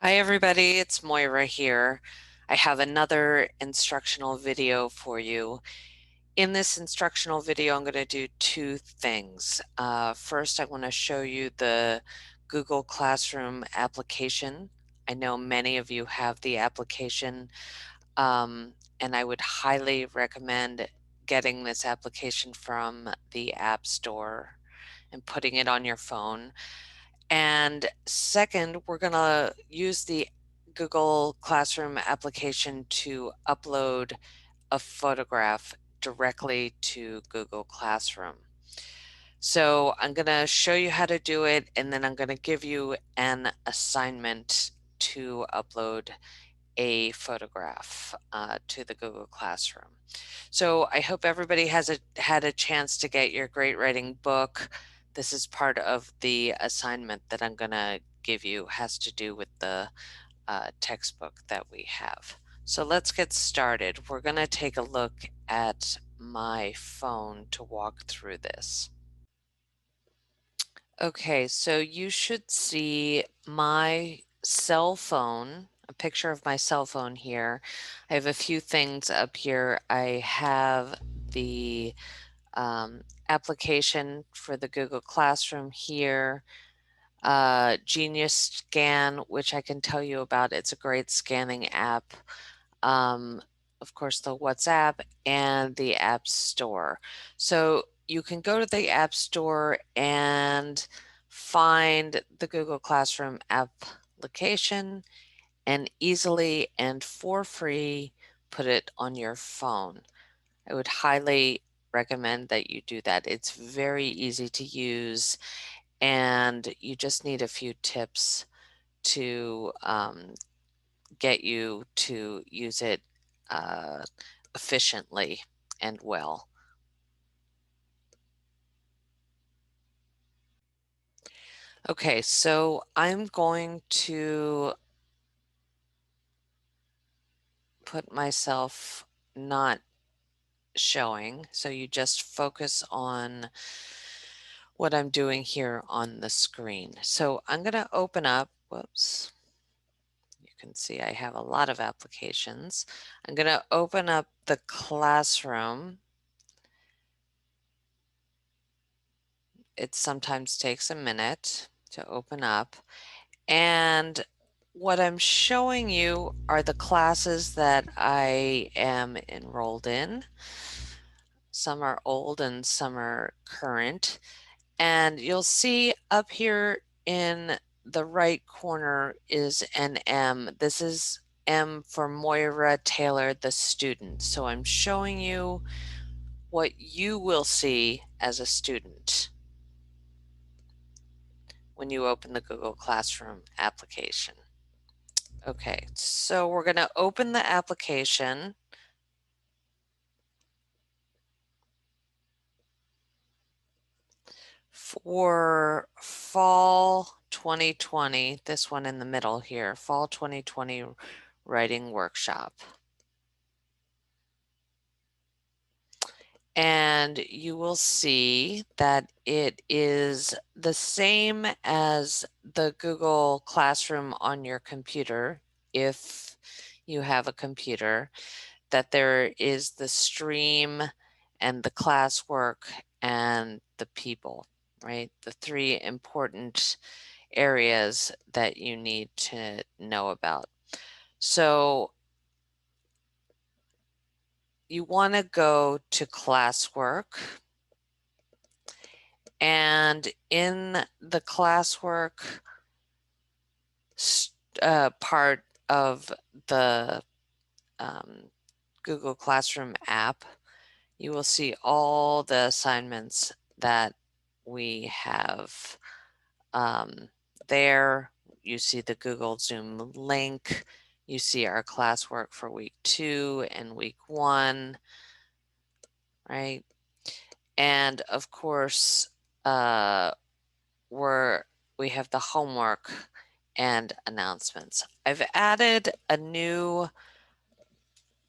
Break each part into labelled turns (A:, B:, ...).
A: Hi everybody, it's Moira here. I have another instructional video for you. In this instructional video, I'm going to do two things. First, I want to show you the Google Classroom application. I know many of you have the application, and I would highly recommend getting this application from the App Store and putting it on your phone. And second, we're going to use the Google Classroom application to upload a photograph directly to Google Classroom. So I'm going to show you how to do it, and then I'm going to give you an assignment to upload a photograph to the Google Classroom. So I hope everybody has had a chance to get your Great Writing book. This is part of the assignment that I'm going to give you, has to do with the textbook that we have. So let's get started. We're going to take a look at my phone to walk through this. Okay, so you should see my cell phone, a picture of my cell phone here. I have a few things up here. I have the application for the Google Classroom here, Genius Scan, which I can tell you about. It's a great scanning app. Of course, the WhatsApp and the App Store. So you can go to the App Store and find the Google Classroom application and easily and for free put it on your phone. I would highly recommend that you do that. It's very easy to use, and you just need a few tips to get you to use it efficiently and well. Okay, so I'm going to put myself not showing, so you just focus on what I'm doing here on the screen. So I'm going to open up, whoops, you can see I have a lot of applications. I'm going to open up the classroom. It sometimes takes a minute to open up. And what I'm showing you are the classes that I am enrolled in. Some are old and some are current. And you'll see up here in the right corner is an M. This is M for Moira Taylor, the student. So I'm showing you what you will see as a student when you open the Google Classroom application. Okay, so we're going to open the application. For fall 2020, this one in the middle here, fall 2020 writing workshop. And you will see that it is the same as the Google Classroom on your computer, if you have a computer, that there is the stream and the classwork and the people, right? The three important areas that you need to know about. So you want to go to classwork, and in the classwork part of the Google Classroom app, you will see all the assignments that we have there. You see the Google Zoom link. You see our classwork for week 2 and week 1, right? And of course, we have the homework and announcements. I've added a new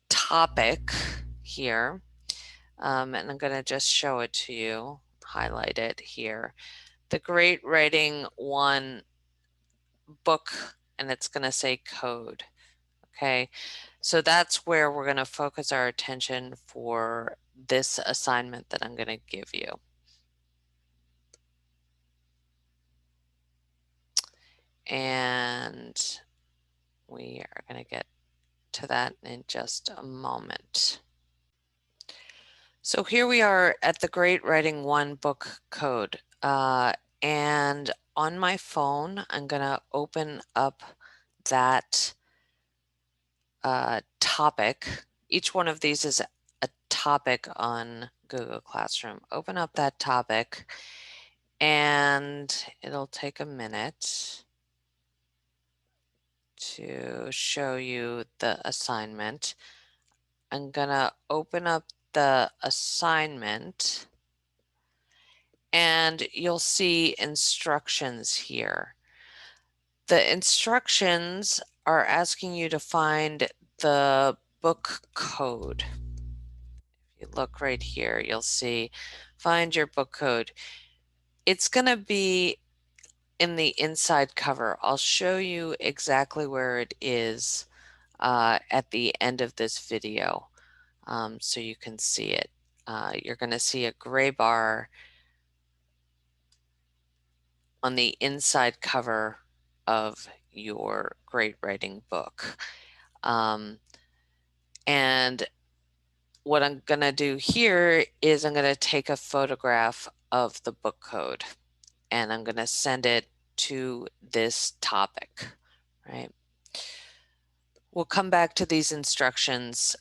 A: topic here, and I'm going to just show it to you, highlight it here. The Great Writing 1 book and it's going to say code. Okay, so that's where we're going to focus our attention for this assignment that I'm going to give you. And we are going to get to that in just a moment. So here we are at the Great Writing 1 book code. And on my phone, I'm going to open up that topic. Each one of these is a topic on Google Classroom. Open up that topic, and it'll take a minute to show you the assignment. I'm going to open up the assignment, and you'll see instructions here. The instructions are asking you to find the book code. If you look right here, you'll see find your book code. It's going to be in the inside cover. I'll show you exactly where it is at the end of this video, so you can see it. You're going to see a gray bar on the inside cover of your Great Writing book. And what I'm going to do here is I'm going to take a photograph of the book code, and I'm going to send it to this topic, right? We'll come back to these instructions.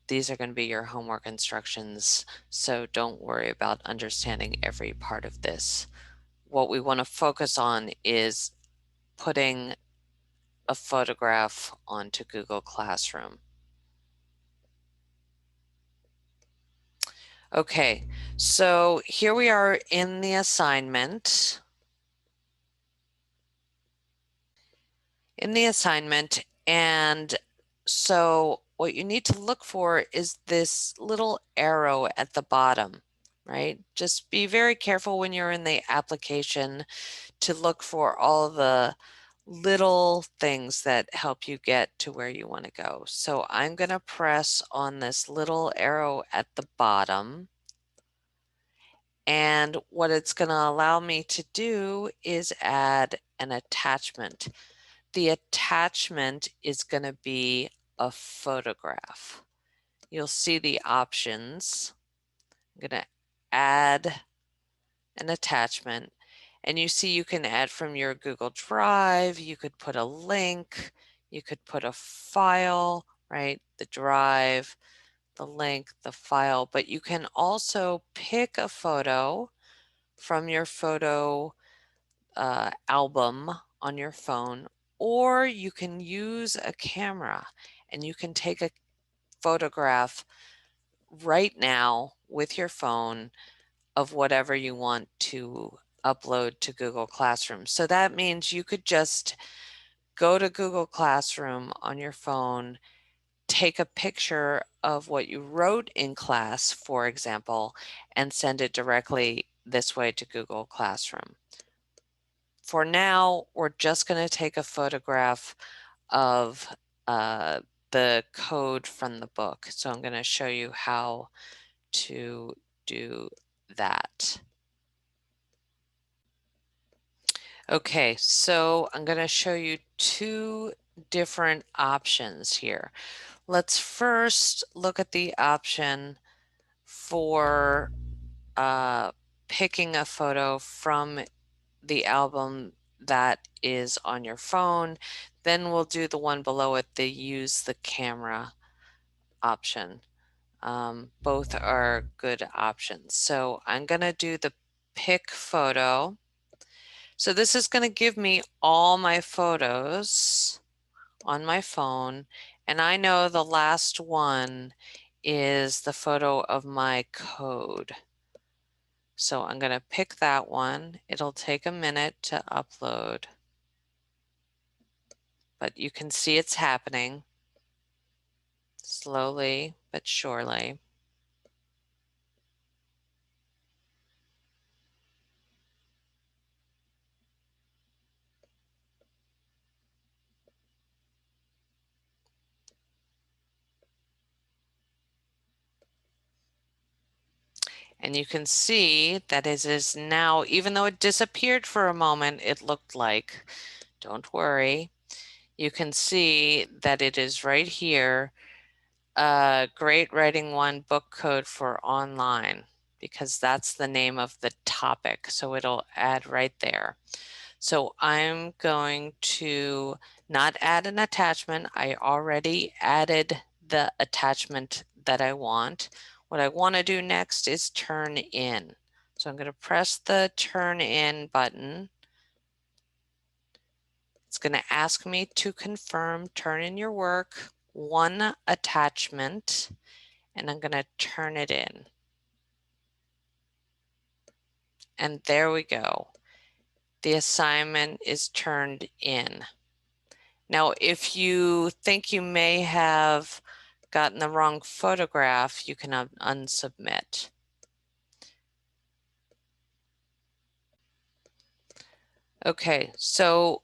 A: These are going to be your homework instructions, so don't worry about understanding every part of this. What we want to focus on is putting a photograph onto Google Classroom. Okay, so here we are in the assignment. And so what you need to look for is this little arrow at the bottom, right? Just be very careful when you're in the application to look for all the little things that help you get to where you want to go. So I'm going to press on this little arrow at the bottom. And what it's going to allow me to do is add an attachment. The attachment is going to be a photograph. You'll see the options. I'm going to add an attachment, and you see you can add from your Google Drive. You could put a link, you could put a file, right? The drive, the link, the file, but you can also pick a photo from your photo album on your phone, or you can use a camera and you can take a photograph right now with your phone of whatever you want to upload to Google Classroom. So that means you could just go to Google Classroom on your phone, take a picture of what you wrote in class, for example, and send it directly this way to Google Classroom. For now, we're just going to take a photograph of the code from the book. So I'm going to show you how to do that. Okay, so I'm going to show you two different options here. Let's first look at the option for picking a photo from the album that is on your phone. Then we'll do the one below it, the use the camera option. Both are good options. So I'm going to do the pick photo. So this is going to give me all my photos on my phone, and I know the last one is the photo of my code. So I'm going to pick that one. It'll take a minute to upload, but you can see it's happening slowly but surely. And you can see that it is now, even though it disappeared for a moment, it looked like, don't worry, you can see that it is right here, Great Writing 1 book code for online, because that's the name of the topic. So it'll add right there. So I'm going to not add an attachment. I already added the attachment that I want. What I want to do next is turn in. So I'm going to press the turn in button. It's going to ask me to confirm turn in your work, one attachment, and I'm going to turn it in. And there we go. The assignment is turned in. Now, if you think you may have gotten the wrong photograph, you can unsubmit. Okay, so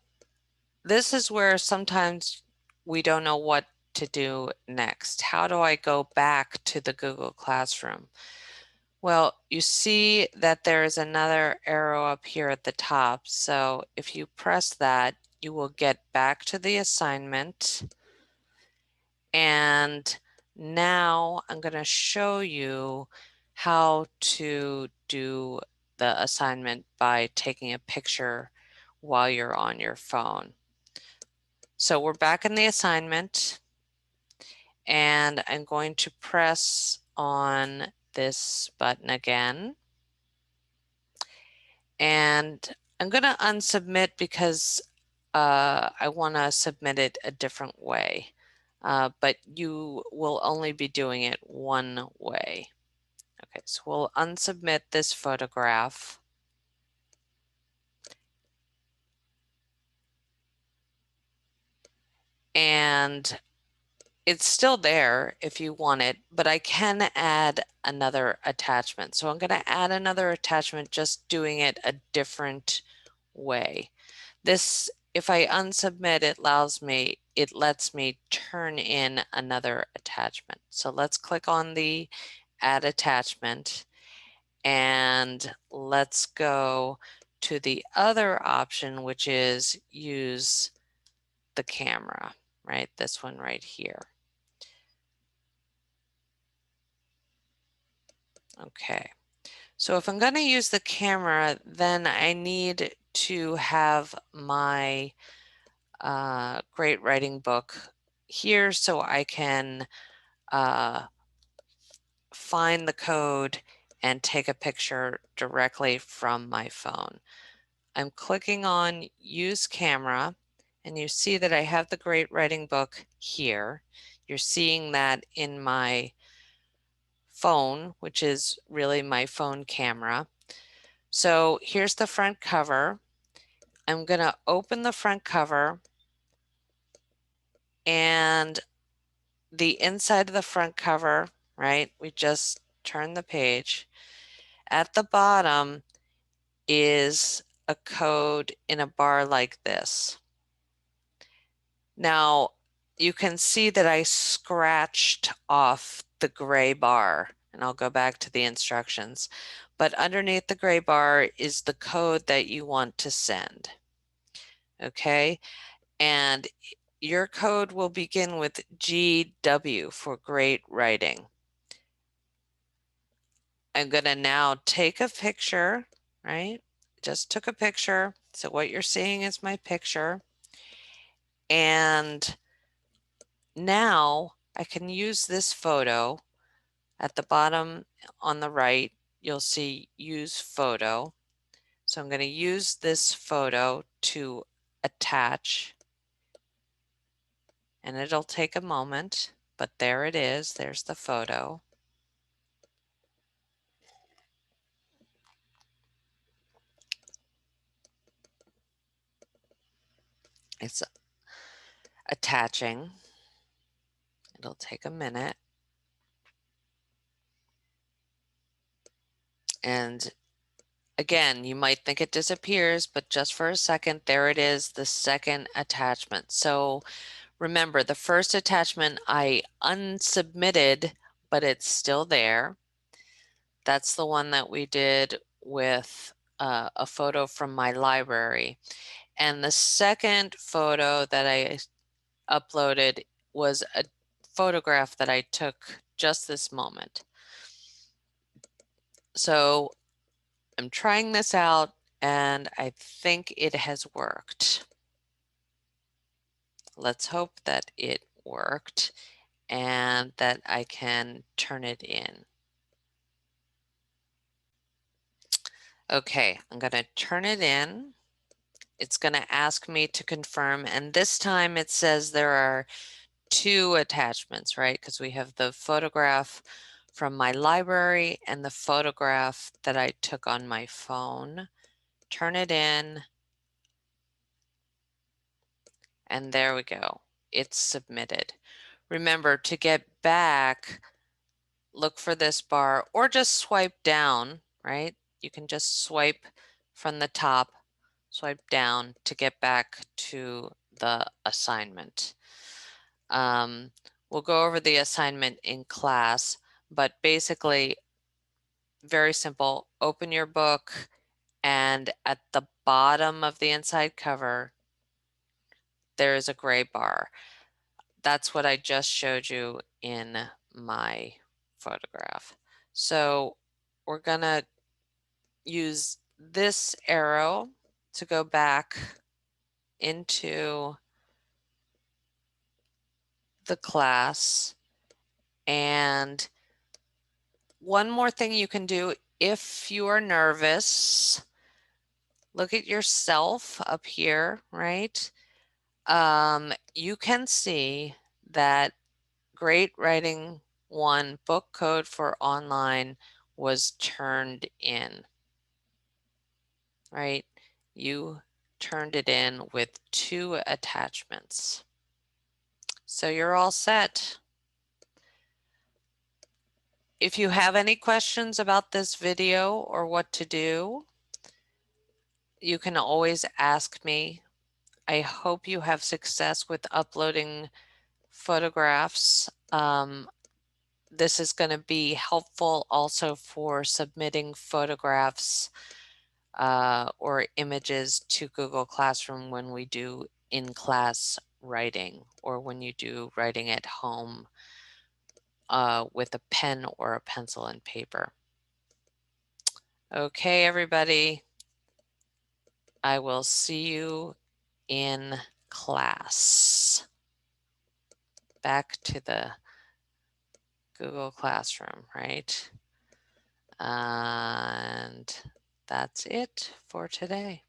A: this is where sometimes we don't know what to do next. How do I go back to the Google Classroom? Well, you see that there is another arrow up here at the top. So if you press that, you will get back to the assignment. And now I'm going to show you how to do the assignment by taking a picture while you're on your phone. So we're back in the assignment, and I'm going to press on this button again. And I'm going to unsubmit because I want to submit it a different way. But you will only be doing it one way. Okay, so we'll unsubmit this photograph. And it's still there if you want it, but I can add another attachment. So I'm going to add another attachment, just doing it a different way. This, if I unsubmit, it lets me turn in another attachment. So let's click on the add attachment, and let's go to the other option, which is use the camera, right? This one right here. Okay, so if I'm going to use the camera, then I need to have my Great Writing book here so I can find the code and take a picture directly from my phone. I'm clicking on use camera, and you see that I have the Great Writing book here. You're seeing that in my phone, which is really my phone camera. So here's the front cover. I'm going to open the front cover, and the inside of the front cover, right? We just turn the page. At the bottom is a code in a bar like this. Now, you can see that I scratched off the gray bar, and I'll go back to the instructions. But underneath the gray bar is the code that you want to send. Okay, and your code will begin with GW for Great Writing. I'm going to now take a picture, right? Just took a picture. So what you're seeing is my picture. And now I can use this photo. At the bottom on the right, you'll see use photo. So I'm going to use this photo to attach. And it'll take a moment, but there it is. There's the photo. It's attaching. It'll take a minute. And again, you might think it disappears, but just for a second, there it is, the second attachment. So remember, the first attachment I unsubmitted, but it's still there. That's the one that we did with a photo from my library. And the second photo that I uploaded was a photograph that I took just this moment. So I'm trying this out and I think it has worked. Let's hope that it worked and that I can turn it in. Okay, I'm going to turn it in. It's going to ask me to confirm, and this time it says there are 2 attachments, right? Because we have the photograph from my library and the photograph that I took on my phone. Turn it in, and there we go. It's submitted. Remember, to get back, look for this bar or just swipe down, right? You can just swipe from the top, swipe down to get back to the assignment. We'll go over the assignment in class, but basically very simple. Open your book and at the bottom of the inside cover, there is a gray bar. That's what I just showed you in my photograph. So we're gonna use this arrow to go back into the class. And one more thing you can do if you are nervous, look at yourself up here, right? You can see that Great Writing 1 book code for online was turned in, right? You turned it in with 2 attachments. So you're all set. If you have any questions about this video or what to do, you can always ask me. I hope you have success with uploading photographs. This is going to be helpful also for submitting photographs or images to Google Classroom when we do in-class writing or when you do writing at home with a pen or a pencil and paper. Okay, everybody. I will see you in class. Back to the Google Classroom, right? And that's it for today.